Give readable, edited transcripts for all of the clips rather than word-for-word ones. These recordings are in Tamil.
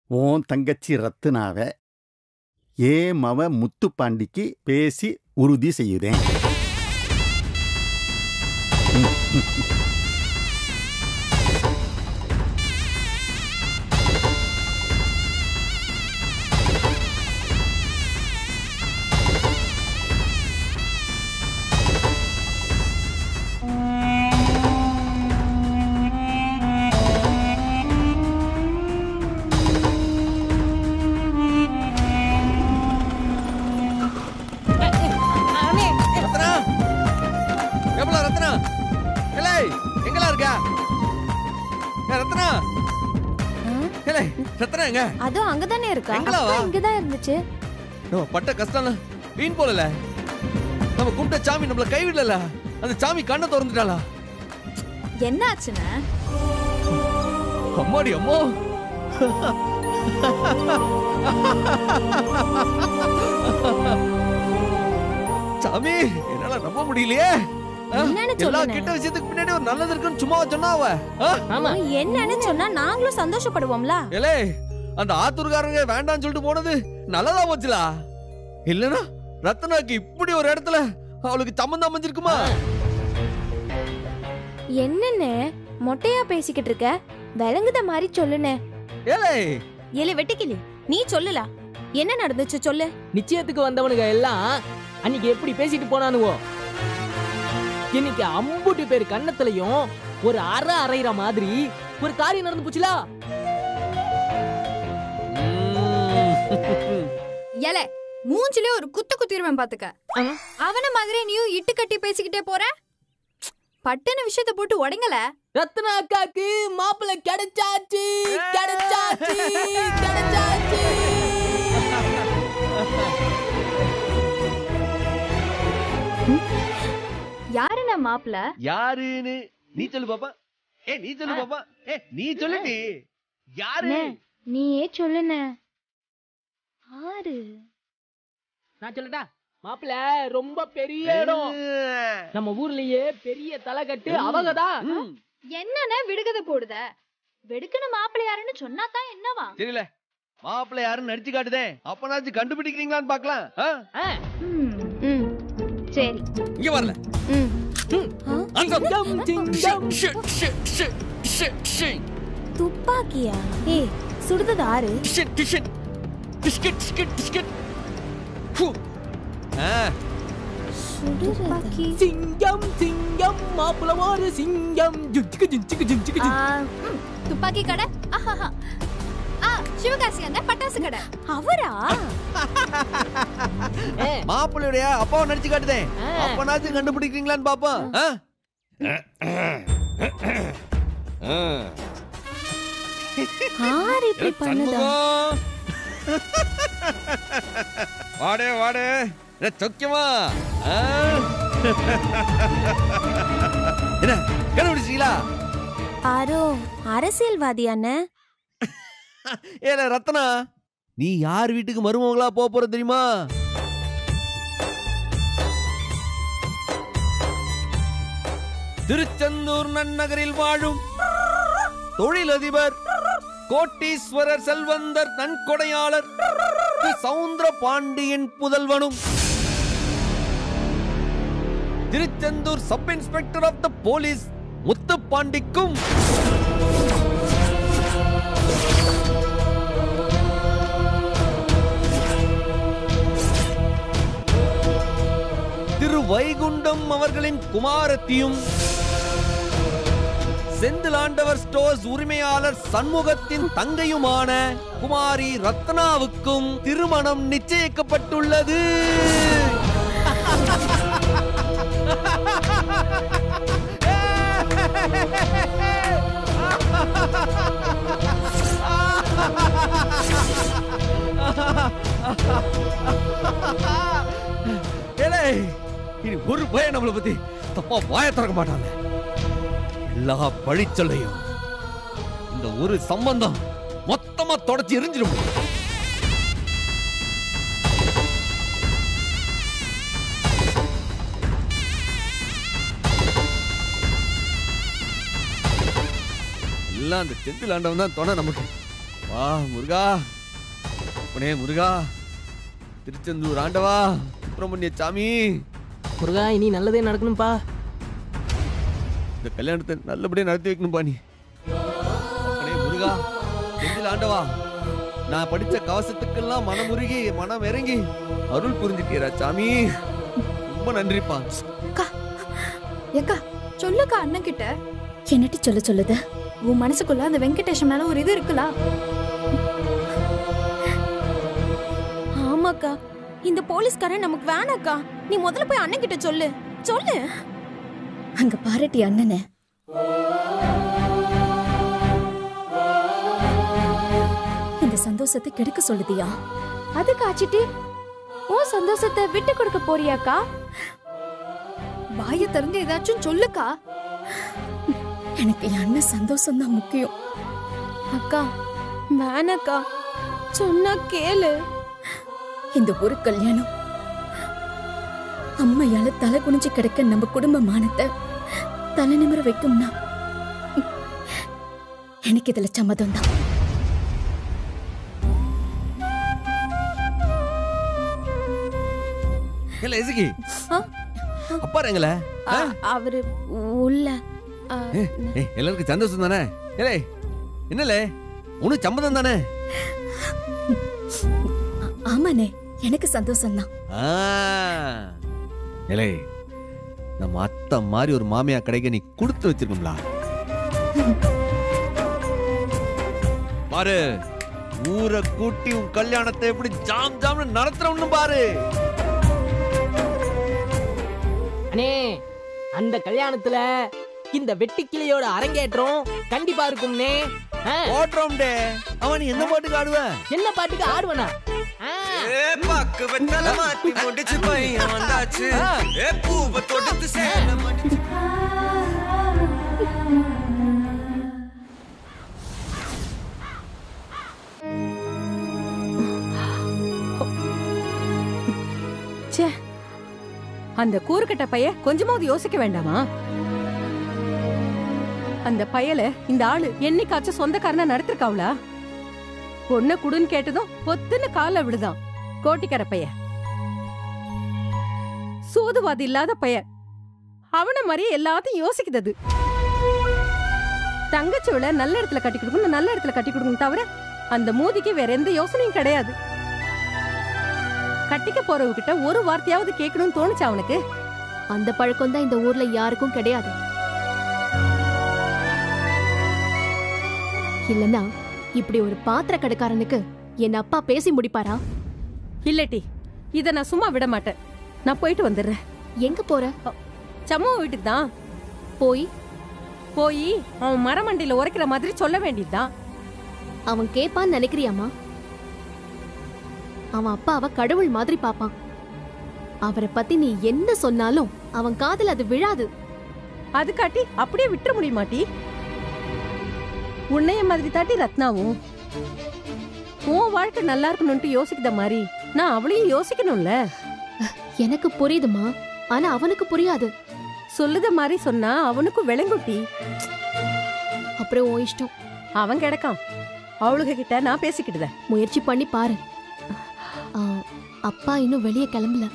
உன் தங்கச்சி ரத்னாவை மவ முத்துப்பாண்டிக்கு பேசி உறுதி செய்யுதேன். அது அங்கதானே இருக்கா? இங்கதான் இருந்துச்சு. பட்ட கஷ்டம் வீண் போலல. நம்ம கூப்பிட்ட சாமி நம்மள கைவிடல. அந்த சாமி கண்ணை திறந்துட்டாளா? என்ன ஆச்சுன்னா? அம்மாடி அம்மா. சாமி என்னால நம்ப முடியலையே. எல்லா கிட்ட விஷயத்துக்கு பின்னாடி ஒரு நல்லது இருக்குன்னு சும்மா சொன்னா அவ. என்னன்னு சொன்னா நாங்களும் சந்தோஷப்படுவோம்ல. ஏலே அந்த ஆத்தூர்காரங்க வேண்டாம்னு சொல்லிட்டு போனது நல்லதா போச்சுலா. இல்லனா ரத்னாக்கு இப்படி ஒரு இடத்துல அவளுக்கு சம்பந்தம் அமைஞ்சிருக்குமா? என்னன்னு மொட்டையா பேசிக்கிட்டு இருக்க? விளங்குத மாதிரி சொல்லுனே. ஏலே வெட்டிக்கிளி நீ சொல்லல. என்ன நடந்துச்சு சொல்லு. நிச்சயத்துக்கு வந்தவனுங்க எல்லாம் அன்னைக்கு எப்படி பேசிட்டு போனானுவோ, இன்னைக்கு 50 பேர் கண்ணத்துலயும் ஒரு அரைற மாதிரி ஒரு காரியம் நடந்து போச்சுல. ஏலே மூஞ்சிலே ஒரு குத்திருவேன் பாத்துக்க. அவன மாதிரி நீயும் இட்டு கட்டி பேசிக்கிட்டே போற. பட்டன விஷயத்தை போட்டு உடைங்கல. ரத்னா அக்காக்கு மாப்பிள்ளை கிடைச்சாச்சு கிடைச்சாச்சு கிடைச்சாச்சு. யாருன்னா மாப்பிள்ள? யாருன்னு நீ சொல்லு பாப்பா. நீ சொல்லு பாப்பா. நீ சொல்லுடி. யாரு? நீயே சொல்லுனே. யாரு? நான் சொல்லட்டா? மாப்பிள்ள ரொம்ப பெரிய இடம். நம்ம ஊர்லயே பெரிய தலைக்கட்டு அவங்கதான். என்னன்னு விடுகதை போடுத? வெடுக்குன மாப்பிள்ள யாருன்னு சொன்னாதான் என்னவா? தெரியல. மாப்பிள்ள யாருன்னு நடிச்சு காட்டுதே. அப்பனாச்சும் கண்டுபிடிக்கிறீங்களான்னு பாக்கலாம். சரி இங்க வரல. துப்பாக்கியா? சுடுதது ஆறு. சிங்கம் சிங்கம் மாப்பிளவாறு சிங்கம். துப்பாக்கி கடை. சிவகாசி அந்த பட்டாசு கடை. அவரா? மாப்பிள்ளையுடைய அப்பாவை நடிச்சு காட்டுதேன். அப்பனாச்சும் கண்டுபிடிக்கிறீங்களான்னு பாப்போம். ஆறு இப்படி பண்ணுதா? வாடே வாடே சொக்கியமா. என்ன கண்டுபிடிச்சீங்களா? ஆரோ அரசியல்வாதியான? ஏல ரத்னா, நீ யார் வீட்டுக்கு மருமகளா போற தெரியுமா? திருச்செந்தூர் நன்னகரில் வாழும் தொழிலதிபர் கோட்டீஸ்வரர் செல்வந்தர் நன்கொடையாளர் சவுந்தர பாண்டியன் புதல்வனும் Tiruchendur sub inspector of the police முத்துப்பாண்டிக்கும் திரு வைகுண்டம் அவர்களின் குமாரத்தியும் செந்திலாண்டவர் ஸ்டோர்ஸ் உரிமையாளர் சண்முகத்தின் தங்கையுமான குமாரி ரத்னாவுக்கும் திருமணம் நிச்சயிக்கப்பட்டுள்ளது. இனி ஒரு பயம் நம்மளை பத்தி தப்பா வாய திறக்க மாட்டாங்க. எல்லா பழிச்சொல்லையும் இந்த ஒரு சம்பந்தம் மொத்தமா தொடச்சி எரிஞ்சிடும். எல்லாம் அந்த செந்தில் ஆண்டவன் தான் துணை நமக்கு. வா முருகா, அப்பனே முருகா, திருச்செந்தூர் ஆண்டவா, சுப்பிரமணிய சாமி, முருகா இனி நல்லதே நடக்கணும்பா. இந்த கல்யாணத்தை நல்லபடியா நடத்தி வைக்கணும்பா. நீ அப்பனே முருகா, செந்தில் ஆண்டவா, நான் படிச்ச கவசத்துக்கெல்லாம் மனமுருகி மனம் இறங்கி அருள் புரிஞ்சுட்டீரா சாமி. ரொம்ப நன்றிப்பா. ஏக்கா சொல்லுக்கா அண்ணன் கிட்ட. என்னட்டி சொல்ல சொல்லுது? உன் மனசுக்குள்ள அந்த வெங்கடேஷன் மேல ஒரு இது இருக்குல்ல? ஆமாக்கா, இந்த போலீஸ்காரன் நமக்கு வேணாக்கா. நீ முதல்ல போய் அண்ணன் கிட்ட சொல்லு சொல்லு. அங்க பாரட்டி அண்ணனை. இந்த சந்தோஷத்தை கெடுக்க சொல்லுதியா? அது காச்சிட்டு உன் சந்தோஷத்தை விட்டு கொடுக்க போறியாக்கா? வாய திறந்து ஏதாச்சும் சொல்லுக்கா. எனக்கு என் அண்ணன் சந்தோஷம் தான் முக்கியம். அக்கா வேணாக்கா, சொன்னா கேளு. இந்த ஒரு கல்யாணம் அம்மையால தலை குனிஞ்சு கிடக்க நம்ம குடும்ப மானத்தை தலை நிமிர வைக்கும்னா எனக்கு இதுல சம்மதம் தான். இல்ல எதுக்கு அப்பா எங்கள அவரு உள்ள எல்லாருக்கும் சந்தோஷம் தானே? ஏலே என்னலே உனக்கு சம்மதம் தானே? ஆமாண்ணே, எனக்கு சந்தோஷம் தான். ஏலே நம்ம அத்தை மாதிரி ஒரு மாமியா கிடைக்க நீ கொடுத்து வச்சிருக்கோம்ல. பாரு, ஊரை கூட்டி உன் கல்யாணத்தை எப்படி ஜாம் ஜாம்னு நடத்துறோம்னு பாரு. அண்ணே, அந்த கல்யாணத்துல இந்த வெட்டிக்கிளியோட அரங்கேற்றம் கண்டிப்பா இருக்கும்னே. ஓட்றோம் டே. அவன் நீ எந்த பாட்டுக்கு ஆடுவ? என்ன பாட்டுக்கு ஆடுவனா? பாக்கு வெத்தல மாத்தி முடிச்சு பையன் வந்தாச்சு. பூவை தொடுத்து சேல மடிச்சு. அந்த கூறுகட்ட பைய கொஞ்சமாவது யோசிக்க வேண்டாமா? அந்த பையல இந்த ஆளு என்னைக்காச்சும் சொந்தக்காரனா நடத்திருக்காவளா? பொண்ணை குடுன்னு கேட்டதும் பொத்துன்னு கால விடுதான் கோட்டிக்கார பைய. சூதுவாதி இல்லாத பைய. அவன மாதிரியே எல்லாத்தையும் யோசிக்குது. தங்கச்சிவள நல்ல இடத்துல கட்டி கொடுக்கணும், நல்ல இடத்துல கட்டி கொடுக்கணும் தவிர அந்த மூதிக்கு வேற எந்த யோசனையும் கிடையாது. கட்டிக்க போறவகிட்ட ஒரு வார்த்தையாவது கேட்கணும்னு தோணுச்சு அவனுக்கு? அந்த பழக்கம் தான் இந்த ஊர்ல யாருக்கும் கிடையாது. இல்லனா இப்படி ஒரு பாத்திர கடைக்காரனுக்கு என் அப்பா பேசி முடிப்பாரா? இல்லட்டி இத நான் சும்மா விட மாட்டேன். நான் போயிட்டு வந்துடுறேன். எங்க போற? சமூக வீட்டுக்கு தான். போய் அவன் மரமண்டியில உரைக்கிற மாதிரி சொல்ல வேண்டியதுதான். அவன் கேப்பான்னு நினைக்கிறியாமா? அவன் அப்பாவை கடவுள் மாதிரி பாப்பான். அவரை பத்தி நீ என்ன சொன்னாலும் அவன் காதுல அது விழாது. அது காட்டி அப்படியே விட்டுற முடியுமாட்டி? உன்னைய மாதிரி தாட்டி ரத்னாவும் உன் வாழ்க்கை நல்லா இருக்கணும்னு யோசிக்கிற மாதிரி நான் அவளையும் யோசிக்கணும்ல. எனக்கு புரியுதுமா, ஆனா அவனுக்கு புரியாது. சொல்லுத மாதிரி சொன்னா அவனுக்கும் விளங்குட்டி. அப்புறம் உன் இஷ்டம். அவன் கிடக்கான், அவளுக கிட்ட நான் பேசிக்கிட்டுத. முயற்சி பண்ணி பாரு. அப்பா இன்னும் வெளியே கிளம்பல.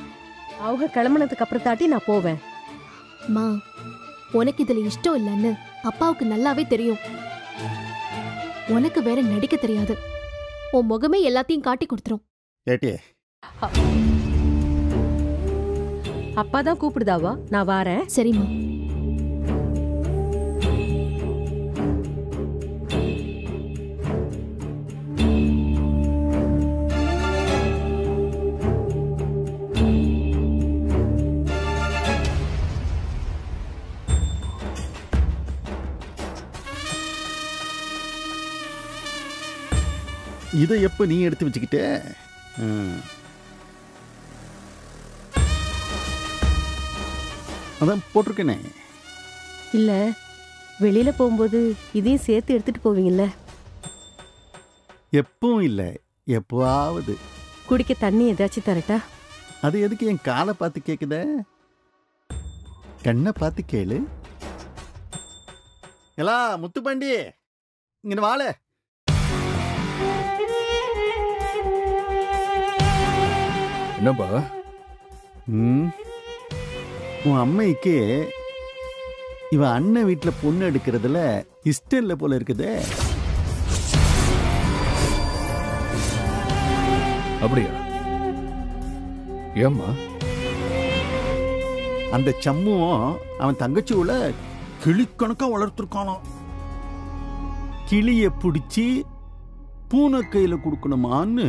அவங்க கிளம்புனதுக்கு அப்புறம் தாட்டி நான் போவேன். மா, உனக்கு இதுல இஷ்டம் இல்லைன்னு அப்பாவுக்கு நல்லாவே தெரியும். உனக்கு வேற நடிக்க தெரியாது. உன் முகமே எல்லாத்தையும் காட்டி கொடுத்துரும். ஏட்டியே அப்பாதான் கூப்பிடுதாவா? நான் வாரேன். சரிம்மா. இதை எப்ப நீ எடுத்து வச்சுக்கிட்ட? அதான் போட்டிருக்கேனே. இல்ல, வெளியில போகும்போது இதையும் சேர்த்து எடுத்துட்டு போவீங்கல்ல? எப்பவும் இல்லை, எப்பவாவது. குடிக்க தண்ணி ஏதாச்சும் தரட்டா? அது எதுக்கு என் காலை பார்த்து கேக்குத? கண்ணை பார்த்து கேளு. எல்லாம் முத்துப்பாண்டி இங்க வாழ. என்னப்பா? உன் அம்மைக்கு இவ அண்ணன் வீட்டுல பொண்ணு எடுக்கிறதுல இஷ்டம் இல்லை போல இருக்குதே. அப்படியா? ஏம்மா? அந்த சம்மும் அவன் தங்கச்சியோட கிளிக்கணக்கா வளர்த்துருக்கானோ. கிளிய பிடிச்சி பூனை கையில கொடுக்கணுமான்னு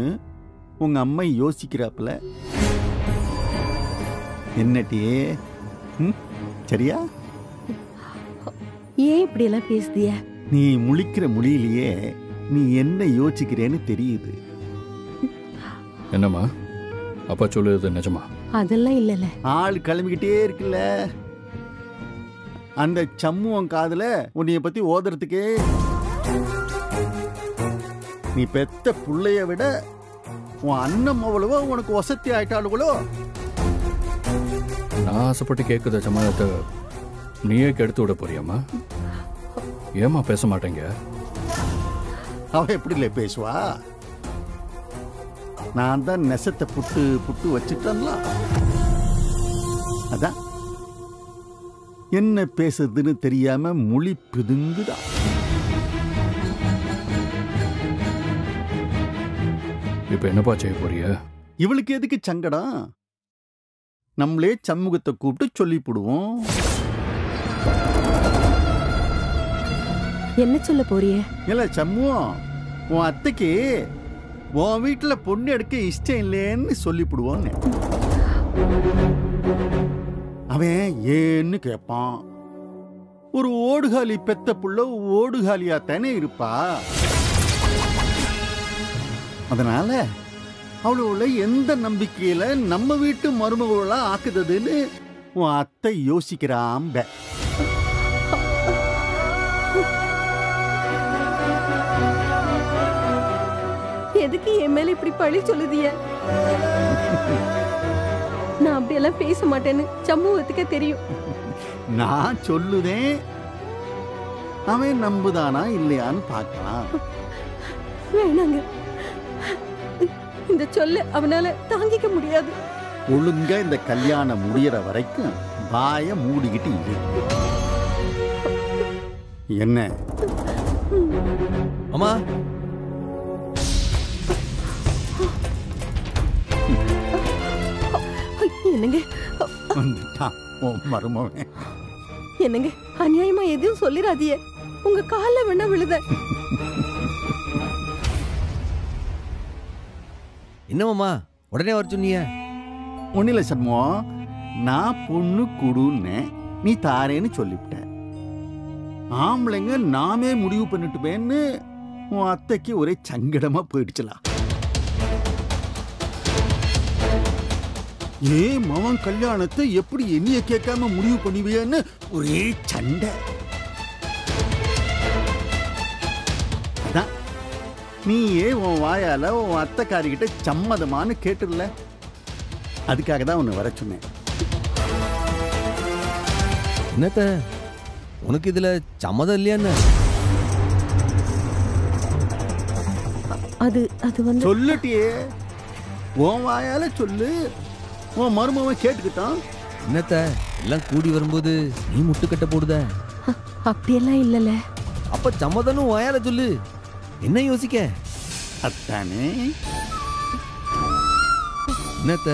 உங்க அம்மை யோசிக்கிறாப்புல. என்னட்டியே? சரியா? ஏன் இப்படி எல்லாம் பேசுதிய? நீ முழிக்கிற மொழியிலேயே நீ என்ன யோசிக்கிறேன்னு தெரியுது. என்னம்மா அப்பா சொல்லுறது நிஜமா? அதெல்லாம் இல்லல. ஆள் கிளம்பிக்கிட்டே இருக்குல்ல. அந்த சம்முவன் காதுல உன்னைய பத்தி ஓதுறதுக்கே. நீ பெத்த புள்ளைய விட உன் அண்ணன் அவ்வளவோ உனக்கு வசதி ஆயிட்டாளுகளோ. நான் ஆசைப்பட்டு கேட்குற சமாதானத்தை நீயே கெடுத்து விட போறியாம்மா? ஏமா பேச மாட்டேங்க? அவ எப்படி பேசுவா? நான் தான் நெசத்தை புட்டு புட்டு வச்சுட்டேன்ல. அதான் என்ன பேசுறதுன்னு தெரியாம மொழி பிதுங்குதான். இப்ப என்னப்பா செய்ய போறிய? இவளுக்கு எதுக்கு சங்கடம்? நம்மளே சமூகத்தை கூப்பிட்டு சொல்லிவிடுவோம். என்ன சொல்ல போறிய? இல்ல சம்முவம், உன் அத்தைக்கு உன் வீட்டுல பொண்ணு எடுக்க இஷ்டம் இல்லைன்னு சொல்லிவிடுவோம். அவன் ஏன்னு கேட்பான். ஒரு ஓடுகாலி பெத்த புள்ள ஓடுகாலியா தானே இருப்பா. அதனால அவளோட எந்த நம்பிக்கையில நம்ம வீட்டு மருமகளா ஆக்குதுன்னு உன் அத்தை யோசிக்கிறாம்ப. எதுக்கு என் மேல இப்படி பழி சொல்லுதிய? நான் அப்படியெல்லாம் பேச மாட்டேன்னு சமூகத்துக்கே தெரியும். நான் சொல்லுதேன், அவன் நம்புதானா இல்லையான்னு பார்க்கலாம். வேணாங்க, இந்த சொல்ல அவனால தாங்கிக்க முடியாது. ஒழுங்கா இந்த கல்யாணம் முடியற வரைக்கும் வாய மூடிக்கிட்டு இரு. என்ன அம்மா? என்னங்க மருமவன்? என்னங்க அநியாயமா எதுவும் சொல்லிடாதீய. உங்க கால வேணா விழுத. என்னமாம்மா உடனே வர சொன்னீங்க? ஒன்னில சண்முகம், நான் பொண்ணு குடுன்னு நீ தாரேன்னு சொல்லிவிட்ட. ஆம்பளைங்க நாமே முடிவு பண்ணிட்டுமேன்னு உன் அத்தைக்கு ஒரே சங்கடமா போயிடுச்சுலாம். ஏ மவன் கல்யாணத்தை எப்படி என்னைய கேட்காம முடிவு பண்ணுவியன்னு ஒரே சண்டை. அதான் நீயே உன் வாயால உன் அத்தைக்காரிகிட்ட சம்மதமானு கேட்டுல. அதுக்காக தான் உன்னை வர சொன்னேன். என்னத்த உனக்கு இதுல சம்மதம் இல்லையான்னு? அது வந்து சொல்லுட்டியே, உன் வாயால சொல்லு. உன் மருமவன் கேட்டுக்கிட்டான். என்னத்த எல்லாம் கூடி வரும்போது நீ முட்டுக்கட்ட போடுத? அப்படியெல்லாம் இல்லல. அப்ப சம்மதனும் வாயால சொல்லு. என்ன யோசிக்க? அத்தானே. என்னத்த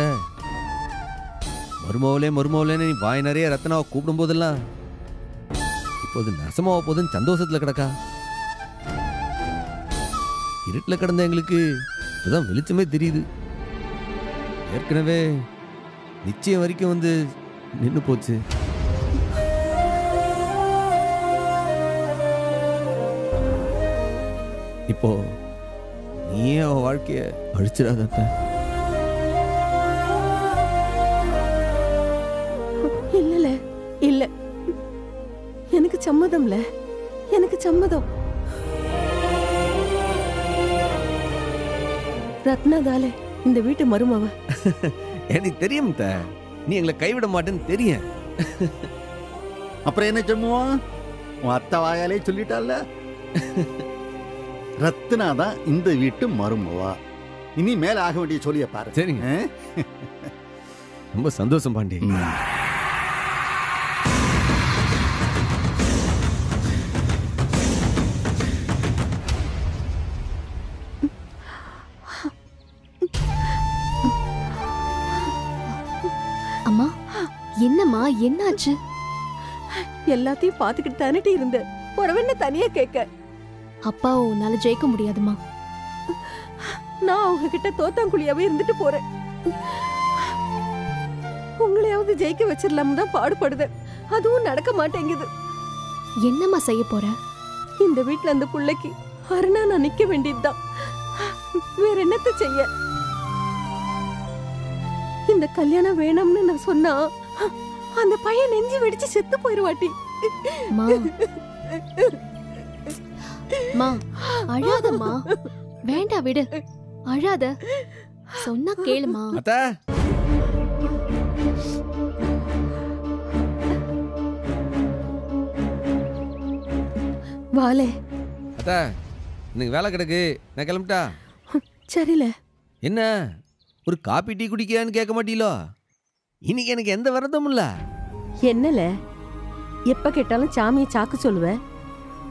மருமவளேன்னு நீ வாய் நிறைய ரத்தனாவை கூப்பிடும் போதெல்லாம் இப்போது நசமாவ போதுன்னு சந்தோஷத்துல கிடக்கா. இருட்டில் கிடந்த எங்களுக்கு இப்பதான் வெளிச்சமே தெரியுது. ஏற்கனவே நிச்சயம் வரைக்கும் வந்து நின்னு போச்சு. இப்போ நீயே அவ வாழ்க்கைய அழிச்சிடாத. இல்லல, இல்ல, எனக்கு சம்மதம்ல. எனக்கு சம்மதம். ரத்னாதாலே இந்த வீட்டு மருமவ. எனக்கு தெரியும் த, நீ எங்களை கைவிட மாட்டேன்னு தெரியும். அப்புறம் என்ன சம்முவோம்? உன் அத்தை வாயாலே சொல்லிட்டால. ரத்னா தான் இந்த வீட்டு மருமவா. இனி மேல ஆக வேண்டிய சொல்லிய பாரு. சரிங்க. ரொம்ப சந்தோஷம் பாண்டி. அம்மா என்னம்மா என்னாச்சு? எல்லாத்தையும் பாத்துக்கிட்டு தானே இருந்த, உறவென்ன தனியா கேட்க. அப்பா உன்னால ஜெயிக்க முடியாதுமா. நான் அவங்க கிட்ட தோத்தாங்குழியாவே இருந்துட்டு போறேன். உங்களையாவது ஜெயிக்க வச்சிடலாம் தான் பாடுபடுது, அதுவும் நடக்க மாட்டேங்குது. என்னம்மா செய்ய போற? இந்த வீட்டுல அந்த புள்ளைக்கு அரணா நான் நிக்க வேண்டியதுதான். வேற என்னத்த செய்ய? இந்த கல்யாணம் வேணும்னு நான் சொன்னா அந்த பையன் நெஞ்சு வெடிச்சு செத்து போயிருவாட்டி. அழாதம்மா, வேண்டா விடு, அழாத, சொன்னா கேளுமா. அத்தை வாலே. அத்தை இன்னைக்கு வேலை கிடக்கு, நான் கிளம்பிட்டா? சரில. என்ன ஒரு காபி டீ குடிக்கியான்னு கேட்க மாட்டீங்களோ? இன்னைக்கு எனக்கு எந்த விரதமும் இல்ல. என்னல எப்ப கேட்டாலும் சாமியை சாக்கு சொல்லுவ,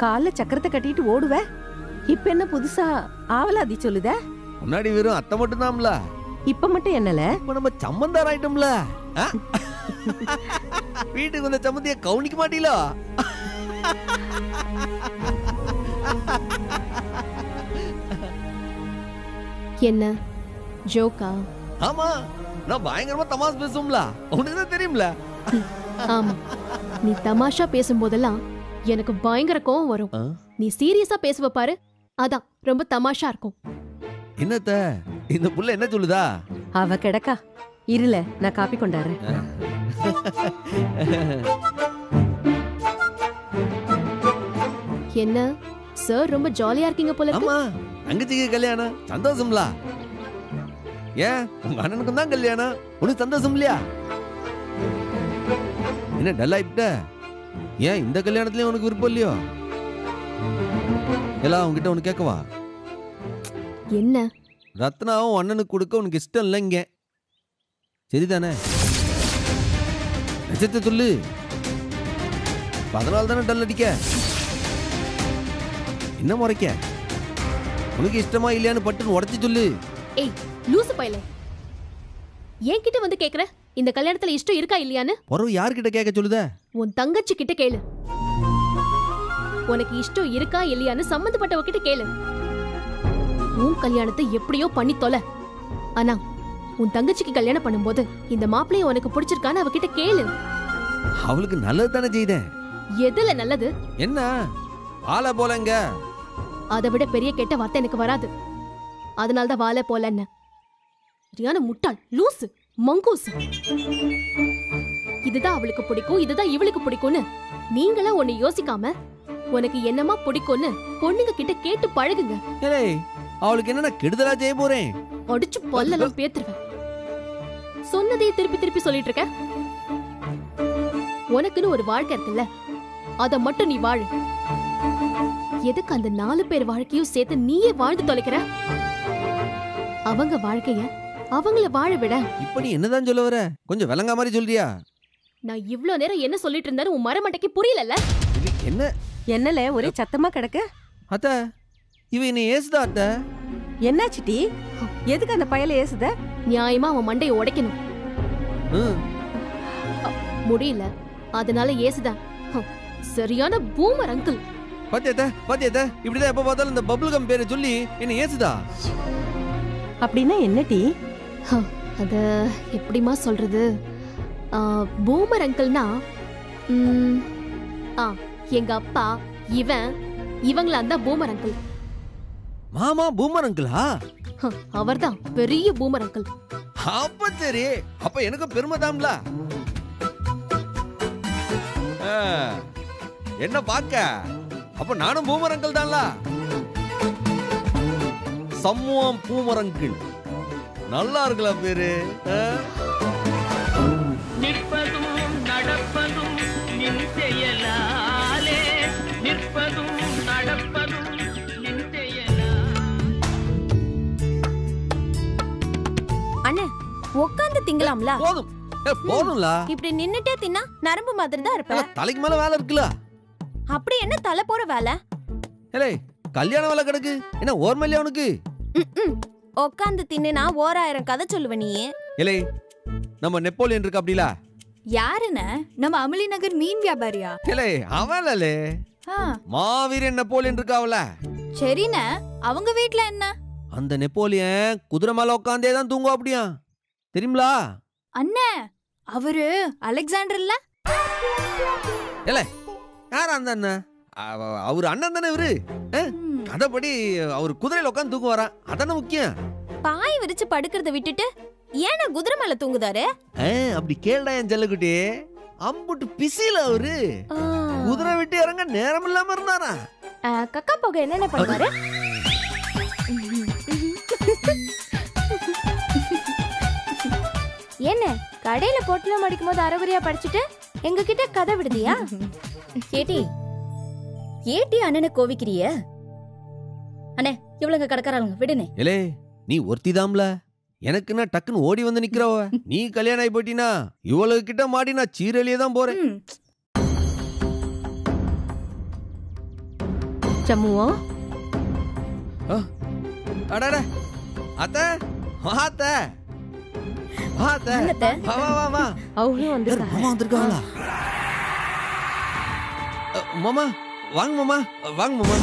கால்ல சக்கரத்தை கட்டிட்டு ஓடுவ. இப்ப என்ன புதுசா ஆவலாதி சொல்லுத? முன்னாடி வெறும் அத்தை மட்டும் தான்ல, இப்ப மட்டும் என்னல? இப்ப நம்ம சம்பந்தார் ஆயிட்டோம்ல. வீட்டுக்கு வந்த சம்பந்திய கவனிக்க மாட்டீங்களோ? என்ன ஜோக்கா? ஆமா, நான் பயங்கரமா தமாஷ் பேசும்ல, உனக்கு தான் தெரியும்ல. ஆமா, நீ தமாஷா பேசும்போதெல்லாம் எனக்கு பயங்கர கோவம் வரும். நீ சீரியஸா பேசுவ பாரு, அதான் ரொம்ப தமாஷா இருக்கும். என்னத்த இந்த புள்ள என்ன சொல்லுதா? அவ கிடக்கா, இருல நான் காப்பி கொண்டாடுறேன். என்ன சார் ரொம்ப ஜாலியா இருக்கீங்க போல இருக்கு. ஆமா, தங்கச்சிக்கு கல்யாணம், சந்தோஷம்ல. ஏன் உங்க அண்ணனுக்கும் தான் கல்யாணம், உனக்கு சந்தோஷம் இல்லையா? என்ன டல்லா ஆயிட்ட? ஏன் இந்த கல்யாணத்துலயும் உனக்கு விருப்பம் இல்லையோ? எல்லாம் உங்ககிட்ட ஒண்ணு கேட்கவா? என்ன? ரத்னாவும் அண்ணனுக்கு கொடுக்க உனக்கு இஷ்டம் இல்லைங்க, சரிதானே? நிஜத்தை சொல்லு, அதனால தானே டல் அடிக்க. என்ன முறைக்க? உனக்கு இஷ்டமா இல்லையான்னு பட்டுன்னு உடச்சு சொல்லு. ஏய் லூசு பையலே, என்கிட்ட வந்து கேக்குற இந்த கல்யாணத்துல இஷ்டம் இருக்கா இல்லையான்னு? பொறவு யார்கிட்ட கேட்க சொல்லுத? உன் தங்கச்சி கிட்ட கேளு. உனக்கு இஷ்டம் இருக்கா இல்லையான்னு சம்பந்தப்பட்டவ கிட்ட கேளு. உன் கல்யாணத்தை எப்படியோ பண்ணி தொலை, ஆனா உன் தங்கச்சிக்கு கல்யாணம் பண்ணும்போது இந்த மாப்பிள்ளைய உனக்கு பிடிச்சிருக்கான்னு அவகிட்ட கேளு. அவளுக்கு நல்லது தானே செய்தேன். எதுல நல்லது? என்ன வாழ போலங்க? அதை விட பெரிய கெட்ட வார்த்தை எனக்கு வராது. அதனால்தான் வாழ போலன்னு. சரியான முட்டாள், லூசு, மங்கூசு. இதுதான் அவளுக்கு பிடிக்கும், இதுதான் இவளுக்கு பிடிக்கும்னு நீங்களா ஒண்ணு யோசிக்காம உனக்கு என்னமா பிடிக்கும்னு பொண்ணுங்க கிட்ட கேட்டு பழகுங்க. அவளுக்கு என்ன கெடுதலா செய்ய போறேன்? அடிச்சு பல்லெல்லாம் பேத்துருவேன். சொன்னதே திருப்பி திருப்பி சொல்லிட்டு இருக்க. உனக்குன்னு ஒரு வாழ்க்கை இருக்குல்ல, அத மட்டும் நீ வாழு. எதுக்கு அந்த 4 பேர் வாழ்க்கையும் சேர்த்து நீயே வாழ்ந்து தொலைக்கிற? அவங்க வாழ்க்கைய அவங்கள வாழ விட. இப்ப நீ என்னதான் சொல்ல வர? கொஞ்சம் விளங்கா மாதிரி சொல்றியா? நான் இவ்ளோ நேரம் என்ன சொல்லிட்டு இருந்தாரு உன் மரமண்டைக்கு புரியலல்ல? என்ன என்னல ஒரே சத்தமா கிடக்கு? அத்த இவ என்ன ஏசுதா? அத்த என்னாச்சிட்டி? எதுக்கு அந்த பயல ஏசுத? நியாயமா அவன் மண்டையை உடைக்கணும். முடியல, அதனால ஏசுதான். சரியான பூமர் அங்கிள். பாத்தியத்த இப்படிதான் எப்ப பார்த்தாலும் இந்த பபிள் கம் பேரை சொல்லி என்ன ஏசுதா. அப்படின்னா என்னடி? அத எப்படிமா சொல்றது? பூமர் அங்கிள்னா எங்க அப்பா இவங்கள அந்த பூமர் அங்கிள். மாமா பூமர் அங்கிளா? அவர்தான் பெரிய பூமர் அங்கிள். அப்ப சரி, அப்ப எனக்கு பெருமை தான்ல. என்ன பாக்க? அப்ப நானும் பூமர் அங்கிள் தான்ல. Sammuvam boomer uncle. நல்லா இருக்குல்ல பேரு? நிற்பதும் நடப்பதும் நின் செயலாலே, நிற்பதும் நடப்பதும் நின் செயலாலே. உட்காந்து திங்கலாம்ல. போதும் போதும்ல. இப்படி நின்னுட்டே தின்னா நரம்பு மாதிரி தான் இருப்ப. தலைக்கு மேல வேலை இருக்குல்ல. அப்படி என்ன தலை போற வேலை? ஏலே கல்யாண வேலை கிடக்கு, என்ன ஓர்மல்லையா உனக்கு? உட்காந்து தின்னா 1000 கதை சொல்லுவ நீ. ஏலே நம்ம நெப்போலியன் இருக்கு அப்படில. யாருன்னு? நம்ம அமளி நகர் மீன் வியாபாரியா? ஏலே அவளலே மாவீரன் நெப்போலியன் இருக்காவல. சரிண்ணே, அவங்க வீட்ல என்ன? அந்த நெப்போலியன் குதிரை மேல உட்காந்தே தான் தூங்குவா அப்படியா, தெரியுங்களா? அண்ணே, அவரு அலெக்சாண்டர் இல்ல? ஏலே யார் அந்த அண்ணன்? அவரு அண்ணன் தானே இவரு. கதைப்படி அவர் குதிரையில உட்காந்து தூங்குவாரா, அதானே முக்கியம். பாய் விரிச்சு படுக்கிறத விட்டுட்டு ஏன்னா குதிரை மேல தூங்குதாரு? அப்படி கேள்டா என் செல்லக்குட்டி. அம்புட்டு பிசில அவரு குதிரை விட்டு இறங்க நேரம் இல்லாம இருந்தாரா? கக்கா போக என்னென்ன பண்ணுவாரு? என்ன கடையில பொட்டலம் அடிக்கும் போது அரைகுறையா படிச்சுட்டு எங்க கிட்ட கதை விடுதியா? ஏட்டி ஏட்டி அண்ணனை கோவிக்கிறிய? அண்ணே இவ்வளவு கடற்கறாங்க விடுனே. ஏலே நீ ஒருத்திதாம்ல, எனக்குன்னா டக்குன்னு ஓடி வந்து நிக்கிறவ. நீ கல்யாணம் ஆகி போயிட்டீனா இவ்வளவு கிட்ட மாடி நான் சீரழியே தான் போறேன். சம்முவோ அடடா அத்தை வாத்த வாத்த வா வா வா. அவளும் வந்திருக்கா. மாமா வந்திருக்காங்களா? மாமா வாங்க மாமா, வாங்க மாமா.